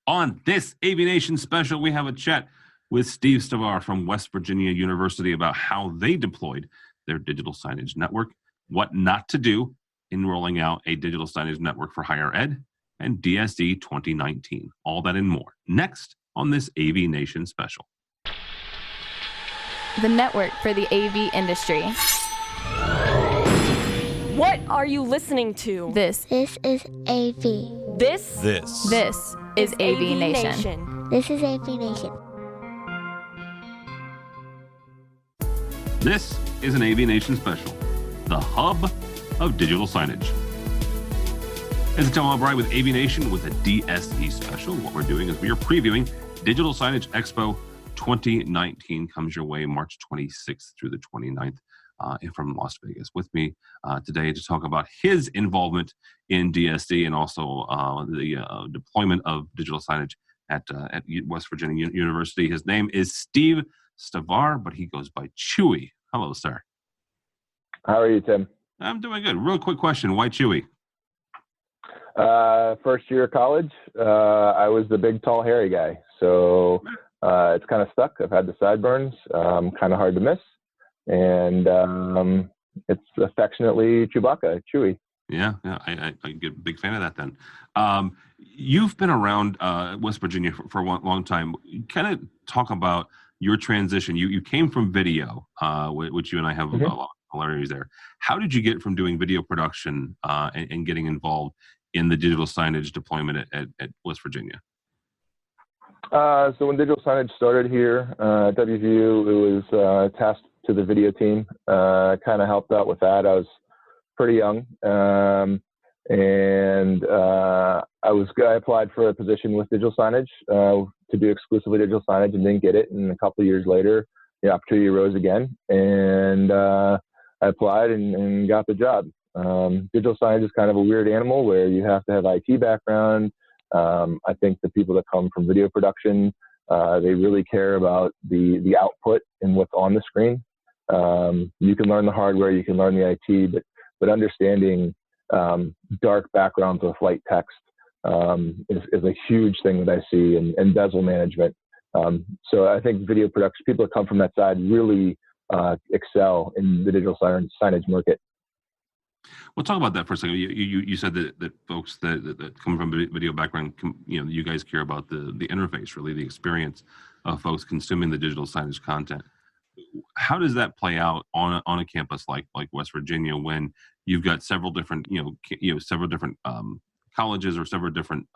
On this AVNation special, we have a chat with Steve Stavar from West Virginia University about how they deployed their digital signage network, what not to do in rolling out a digital signage network for higher ed, and DSE 2019. All that and more next on this AVNation special. The network for the AV industry. What are you listening to? This is AV. This is AVNation. This is AVNation. This is an AVNation special, the hub of digital signage. It's Tom Albright with AVNation with a DSE special. What we're doing is we are previewing Digital Signage Expo 2019 comes your way March 26th through the 29th from Las Vegas. With me today to talk about his involvement in DSE and also the deployment of digital signage at West Virginia University. His name is Steve Stavar, but he goes by Chewy. Hello, sir. How are you, Tim? I'm doing good. Real quick question. Why Chewy? First year of college, I was the big, tall, hairy guy. So it's kind of stuck. I've had the sideburns, kind of hard to miss. And it's affectionately Chewbacca, Chewy. Yeah, I get a big fan of that then. You've been around West Virginia for a long time. Kind of talk about your transition. You came from video, which you and I have a lot of similarities there. How did you get from doing video production and getting involved in the digital signage deployment at West Virginia? So when digital signage started here at WVU, it was tasked to the video team. Kind of helped out with that. I was pretty young, and I applied for a position with digital signage to do exclusively digital signage and didn't get it. And a couple of years later, the opportunity arose again, and I applied and got the job. Digital signage is kind of a weird animal where you have to have IT background. I think the people that come from video production, they really care about the output and what's on the screen. You can learn the hardware, you can learn the IT, but understanding dark backgrounds with light text is a huge thing that I see, and bezel management. So I think video production, people that come from that side really excel in the digital signage market. We'll talk about that for a second. You said that folks that come from a video background, you guys care about the interface, really the experience of folks consuming the digital signage content. How does that play out on a campus like West Virginia when you've got several different colleges or several different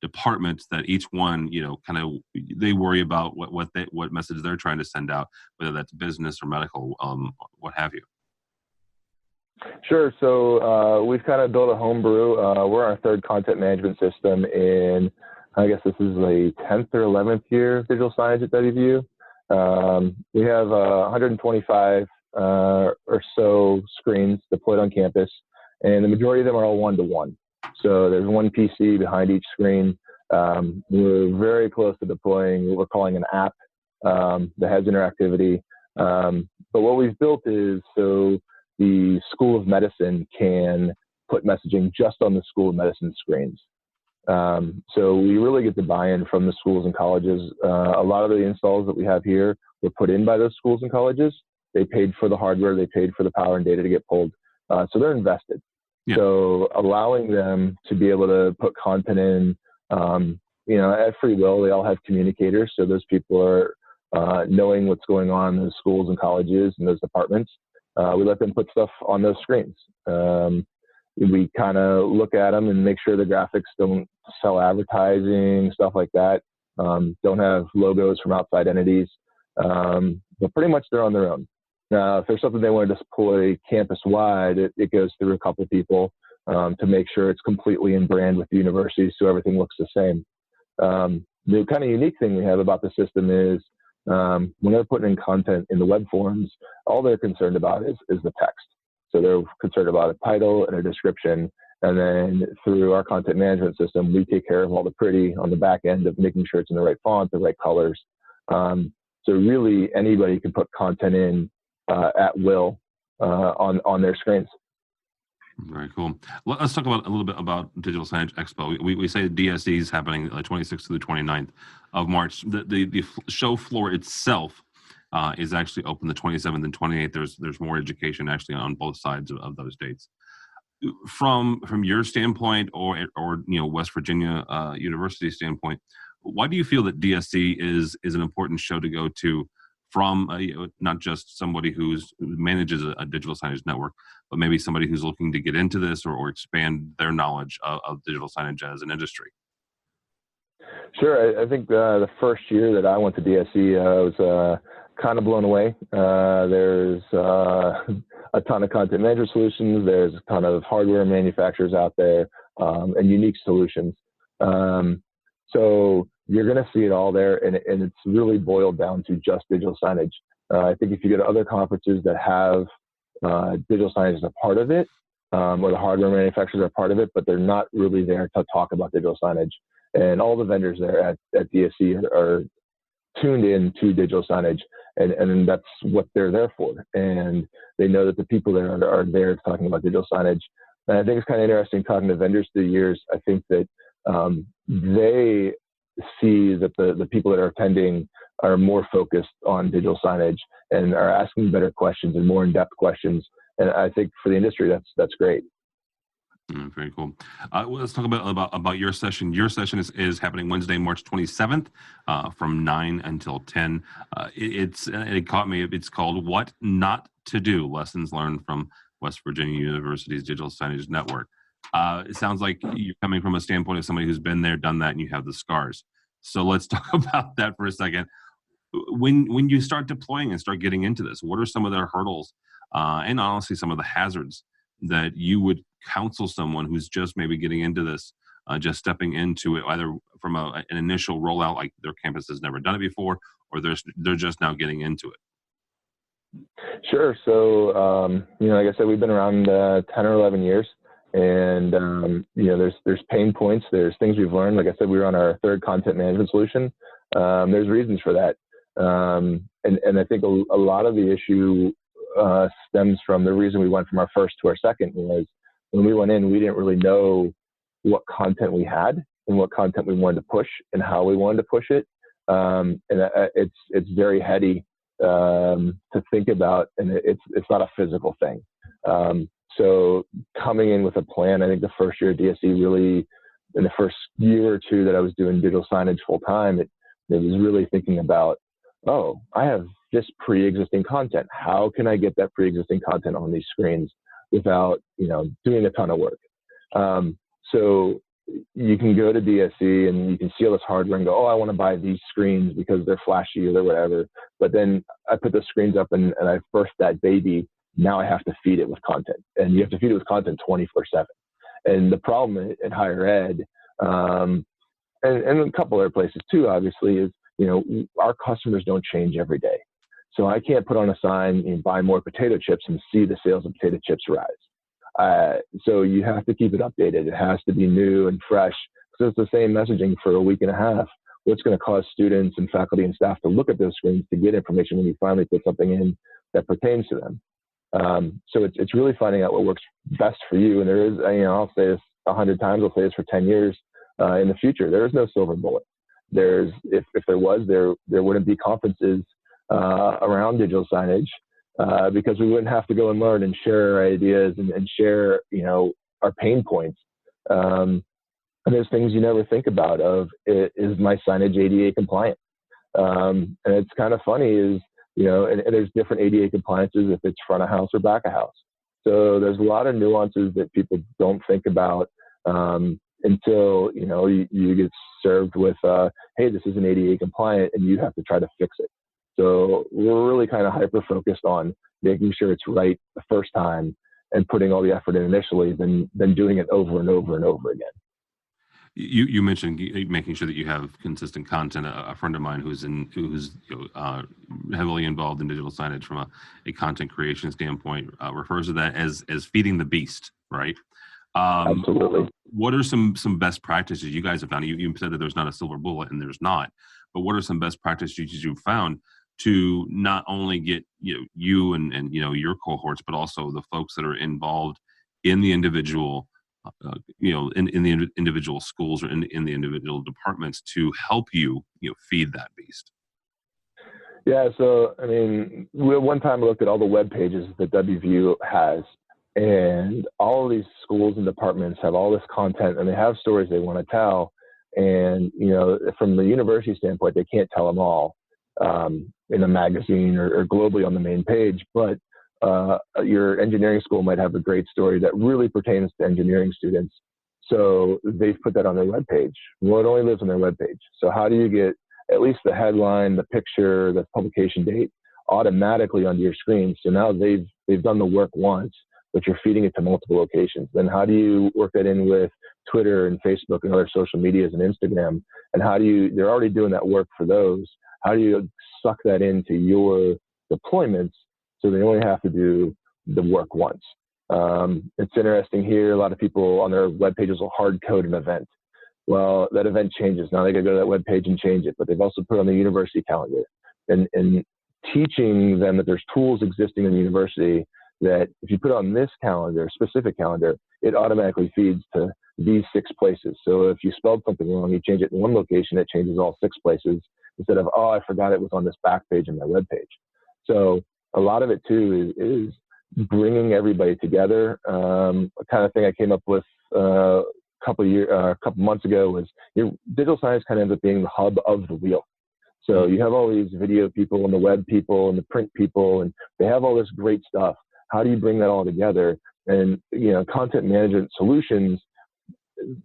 departments that each one kind of they worry about what message they're trying to send out, whether that's business or medical, what have you? Sure. So we've kind of built a homebrew. We're our third content management system in, I guess this is the 10th or 11th year of digital signage at WVU. We have 125 or so screens deployed on campus, and the majority of them are all one-to-one. So there's one PC behind each screen. We're very close to deploying what we're calling an app that has interactivity. But what we've built is so the School of Medicine can put messaging just on the School of Medicine screens. So we really get the buy-in from the schools and colleges. A lot of the installs that we have here were put in by those schools and colleges. They paid for the hardware, they paid for the power and data to get pulled. So they're invested. Yeah. So allowing them to be able to put content in, at free will, they all have communicators. So those people are knowing what's going on in the schools and colleges and those departments. We let them put stuff on those screens. We kind of look at them and make sure the graphics don't sell advertising, stuff like that. Don't have logos from outside entities. But pretty much they're on their own. Now, if there's something they want to deploy campus-wide, it goes through a couple of people to make sure it's completely in brand with the university so everything looks the same. The kind of unique thing we have about the system is when they're putting in content in the web forms, all they're concerned about is the text. So they're concerned about a title and a description. And then through our content management system, we take care of all the pretty on the back end of making sure it's in the right font, the right colors. So really anybody can put content in at will on their screens. Very cool. Let's talk about a little bit about Digital Signage Expo. We say DSE is happening 26th to the 29th of March. The show floor itself is actually open the 27th and 28th. There's more education actually on both sides of those dates. From your standpoint, or West Virginia University standpoint, why do you feel that DSE is an important show to go to? From not just somebody who manages a digital signage network, but maybe somebody who's looking to get into this or expand their knowledge of digital signage as an industry. Sure. I think the first year that I went to DSE, I was kind of blown away. There's a ton of content management solutions. There's a ton of hardware manufacturers out there and unique solutions. So you're going to see it all there, and it's really boiled down to just digital signage. I think if you go to other conferences that have digital signage as a part of it, or the hardware manufacturers are part of it, but they're not really there to talk about digital signage. And all the vendors there at DSE are tuned in to digital signage, and that's what they're there for. And they know that the people there are there talking about digital signage. And I think it's kind of interesting talking to vendors through the years. I think that they see that the people that are attending are more focused on digital signage and are asking better questions and more in-depth questions. And I think for the industry, that's great. Very cool. Let's talk about your session. Your session is happening Wednesday, March 27th, from 9 until 10. It caught me. It's called "What Not to Do: Lessons Learned from West Virginia University's Digital Signage Network." It sounds like you're coming from a standpoint of somebody who's been there, done that, and you have the scars. So let's talk about that for a second. When you start deploying and start getting into this, what are some of the hurdles and honestly some of the hazards that you would counsel someone who's just maybe getting into this, just stepping into it, either from an initial rollout, like their campus has never done it before, or they're just now getting into it? Sure. So, like I said, we've been around 10 or 11 years. And, there's pain points, there's things we've learned. Like I said, we were on our third content management solution. There's reasons for that. And I think a lot of the issue stems from the reason we went from our first to our second was when we went in, we didn't really know what content we had and what content we wanted to push and how we wanted to push it. And it's very heady to think about, and it's not a physical thing. So coming in with a plan, I think the first year at DSE really, in the first year or two that I was doing digital signage full time, it was really thinking about, oh, I have this pre-existing content. How can I get that pre-existing content on these screens without, doing a ton of work? So you can go to DSE and you can see all this hardware and go, oh, I want to buy these screens because they're flashy or whatever. But then I put the screens up and I burst that baby. Now I have to feed it with content, and you have to feed it with content 24/7. And the problem at higher ed, and a couple other places too, obviously, is, our customers don't change every day. So I can't put on a sign, buy more potato chips and see the sales of potato chips rise. So you have to keep it updated. It has to be new and fresh. So it's the same messaging for a week and a half. What's going to cause students and faculty and staff to look at those screens to get information when you finally put something in that pertains to them? So it's really finding out what works best for you. And there is, I'll say this 100 times, I'll say this for 10 years in the future. There is no silver bullet. If there was, there wouldn't be conferences around digital signage because we wouldn't have to go and learn and share our ideas and share, our pain points. And there's things you never think about is my signage ADA compliant? And it's kind of funny is, and there's different ADA compliances if it's front of house or back of house. So there's a lot of nuances that people don't think about until, you get served with, hey, this isn't ADA compliant, and you have to try to fix it. So we're really kind of hyper-focused on making sure it's right the first time and putting all the effort in initially, than doing it over and over and over again. You mentioned making sure that you have consistent content. A friend of mine who's heavily involved in digital signage from a content creation standpoint refers to that as feeding the beast, right? Absolutely. What are some best practices you guys have found? You said that there's not a silver bullet, and there's not. But what are some best practices you've found to not only get you and your cohorts, but also the folks that are involved in the individual, in the individual schools or in the individual departments to help you, feed that beast? Yeah, so I mean, one time I looked at all the web pages that WVU has, and all of these schools and departments have all this content, and they have stories they want to tell. And from the university standpoint, they can't tell them all in a magazine or globally on the main page. But your engineering school might have a great story that really pertains to engineering students. So they've put that on their webpage. Well, it only lives on their webpage. So how do you get at least the headline, the picture, the publication date automatically onto your screen? So now they've done the work once, but you're feeding it to multiple locations. Then how do you work that in with Twitter and Facebook and other social medias and Instagram? And they're already doing that work for those. How do you suck that into your deployments so they only have to do the work once? It's interesting here. A lot of people on their web pages will hard code an event. Well, that event changes. Now they got to go to that web page and change it, but they've also put it on the university calendar and teaching them that there's tools existing in the university that if you put on this calendar, specific calendar, it automatically feeds to these 6 places. So if you spelled something wrong, you change it in one location, it changes all 6 places instead of, oh, I forgot it was on this back page in my web page. So a lot of it too is bringing everybody together. A kind of thing I came up with a couple months ago was your digital signage kind of ends up being the hub of the wheel. So you have all these video people and the web people and the print people, and they have all this great stuff. How do you bring that all together? And, content management solutions,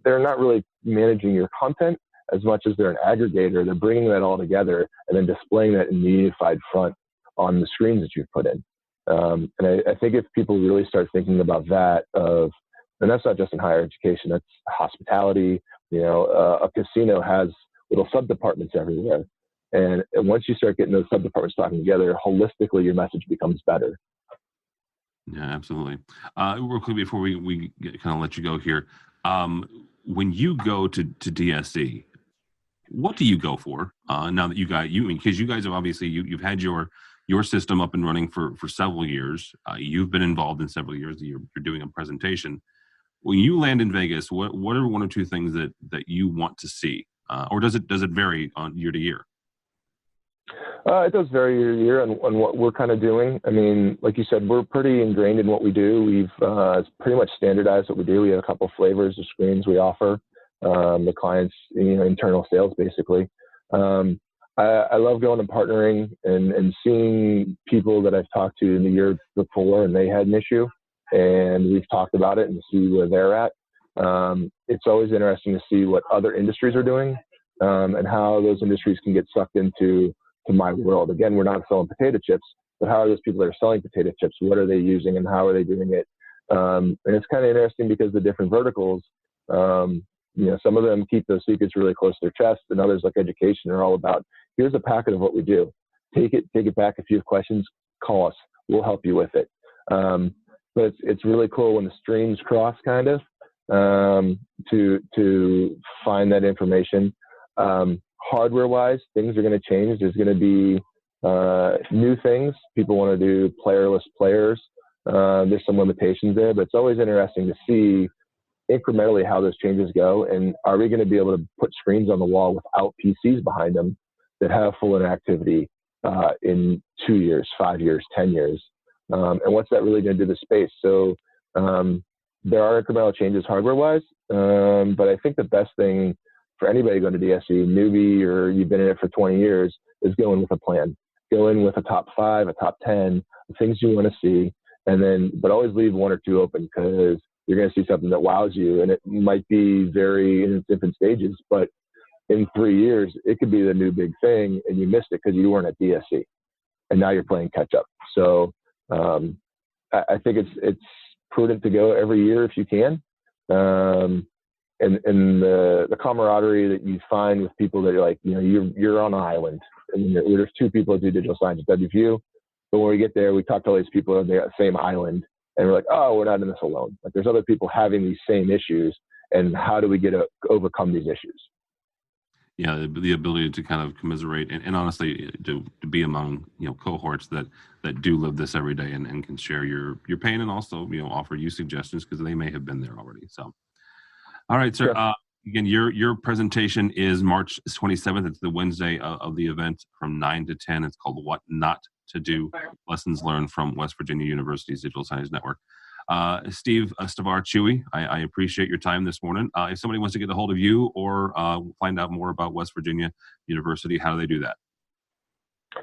they're not really managing your content as much as they're an aggregator. They're bringing that all together and then displaying that in the unified front on the screens that you've put in. And I think if people really start thinking about that and that's not just in higher education, that's hospitality. A casino has little sub-departments everywhere. And once you start getting those sub-departments talking together, holistically, your message becomes better. Yeah, absolutely. Real quick before we kind of let you go here, when you go to DSE, what do you go for? Now that because you guys have obviously you've had your system up and running for several years. You've been involved in several years. You're doing a presentation. When you land in Vegas, what are 1 or 2 things that you want to see, or does it vary on year to year? It does vary year to year on what we're kind of doing. I mean, like you said, we're pretty ingrained in what we do. We've pretty much standardized what we do. We have a couple flavors of screens we offer the clients, internal sales basically. I love going and partnering and seeing people that I've talked to in the year before and they had an issue and we've talked about it and see where they're at. It's always interesting to see what other industries are doing and how those industries can get sucked into my world. Again, we're not selling potato chips, but how are those people that are selling potato chips? What are they using and how are they doing it? And it's kind of interesting because the different verticals, some of them keep those secrets really close to their chest, and others, like education, are all about, here's a packet of what we do. Take it back. If you have questions, call us. We'll help you with it. But it's really cool when the streams cross, kind of, to find that information. Hardware-wise, things are going to change. There's going to be new things. People want to do playerless players. There's some limitations there, but it's always interesting to see incrementally how those changes go. And are we going to be able to put screens on the wall without PCs behind them that have full interactivity in 2 years, 5 years, 10 years? And what's that really going to do to space? So there are incremental changes hardware-wise, but I think the best thing for anybody going to DSE, newbie or you've been in it for 20 years, is go in with a plan. Go in with a top 5, a top 10, things you want to see, but always leave 1 or 2 open because you're going to see something that wows you, and it might be very in its infant stages, but in 3 years, it could be the new big thing, and you missed it because you weren't at DSE, and now you're playing catch up. So I think it's prudent to go every year if you can. And the camaraderie that you find with people that are like, you're on an island. And there's 2 people that do digital signage at WVU. But when we get there, we talk to all these people on the same island. And we're like, oh, we're not in this alone. Like, there's other people having these same issues. And how do we get to overcome these issues? the ability to kind of commiserate and honestly to be among cohorts that do live this every day and can share your pain and also offer you suggestions because they may have been there already. So, all right, sir. Sure. Again, your presentation is March 27th. It's the Wednesday of the event from 9 to 10. It's called What Not to Do: Lessons Learned from West Virginia University's Digital Signage Network. Steve Stavar-Chewy, I appreciate your time this morning. If somebody wants to get a hold of you or find out more about West Virginia University, how do they do that?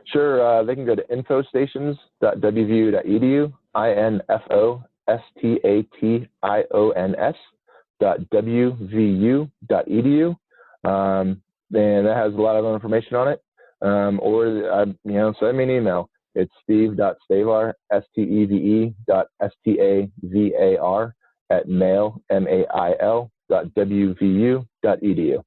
Sure. They can go to infostations.wvu.edu, infostations.wvu.edu. And that has a lot of information on it. Or send me an email. It's steve.stavar, steve.stavar @mail.wvu.edu. All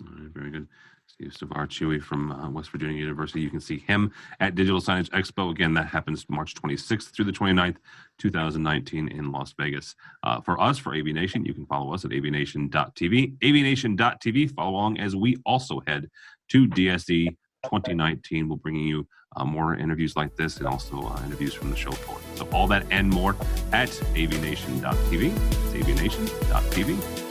right, very good. Steve Stavar-Chewy from West Virginia University. You can see him at Digital Signage Expo. Again, that happens March 26th through the 29th, 2019 in Las Vegas. For us, for AVNation, you can follow us at avnation.tv. avnation.tv. Follow along as we also head to DSE 2019. We'll bring you more interviews like this and also interviews from the show floor. So all that and more at avnation.tv. It's avnation.tv.